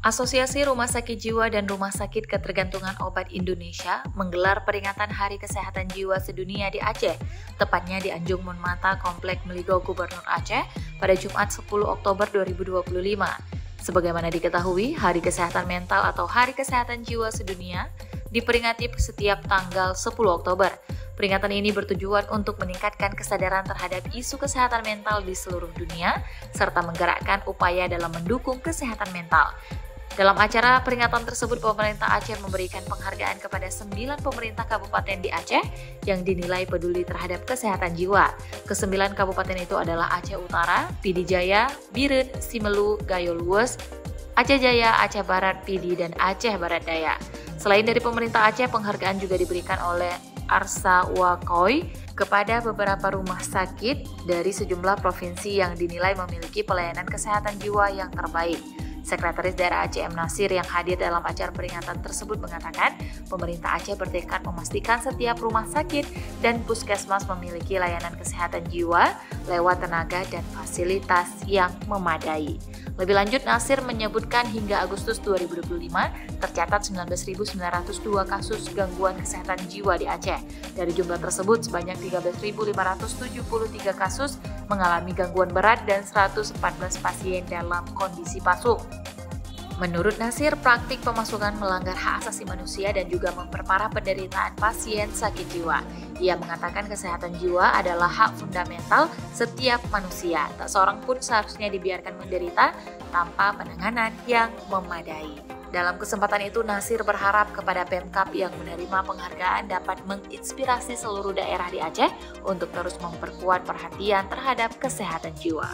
Asosiasi Rumah Sakit Jiwa dan Rumah Sakit Ketergantungan Obat Indonesia menggelar peringatan Hari Kesehatan Jiwa Sedunia di Aceh, tepatnya di Anjung Monmata, Komplek Meligo, Gubernur Aceh, pada Jumat 10 Oktober 2025. Sebagaimana diketahui, Hari Kesehatan Mental atau Hari Kesehatan Jiwa Sedunia diperingati setiap tanggal 10 Oktober. Peringatan ini bertujuan untuk meningkatkan kesadaran terhadap isu kesehatan mental di seluruh dunia, serta menggerakkan upaya dalam mendukung kesehatan mental. Dalam acara peringatan tersebut, pemerintah Aceh memberikan penghargaan kepada 9 pemerintah kabupaten di Aceh yang dinilai peduli terhadap kesehatan jiwa. Ke-9 kabupaten itu adalah Aceh Utara, Pidi Jaya, Biren, Simelu, Gayo Luwes, Aceh Jaya, Aceh Barat, Pidi, dan Aceh Barat Daya. Selain dari pemerintah Aceh, penghargaan juga diberikan oleh Arsa Wakoi kepada beberapa rumah sakit dari sejumlah provinsi yang dinilai memiliki pelayanan kesehatan jiwa yang terbaik. Sekretaris Daerah Aceh M. Nasir yang hadir dalam acara peringatan tersebut mengatakan, pemerintah Aceh bertekad memastikan setiap rumah sakit dan puskesmas memiliki layanan kesehatan jiwa lewat tenaga dan fasilitas yang memadai. Lebih lanjut, Nasir menyebutkan hingga Agustus 2025 tercatat 19.902 kasus gangguan kesehatan jiwa di Aceh. Dari jumlah tersebut, sebanyak 13.573 kasus mengalami gangguan berat dan 114 pasien dalam kondisi pasung. Menurut Nasir, praktik pemasukan melanggar hak asasi manusia dan juga memperparah penderitaan pasien sakit jiwa. Ia mengatakan kesehatan jiwa adalah hak fundamental setiap manusia. Tak seorang pun seharusnya dibiarkan menderita tanpa penanganan yang memadai. Dalam kesempatan itu, Nasir berharap kepada Pemkab yang menerima penghargaan dapat menginspirasi seluruh daerah di Aceh untuk terus memperkuat perhatian terhadap kesehatan jiwa.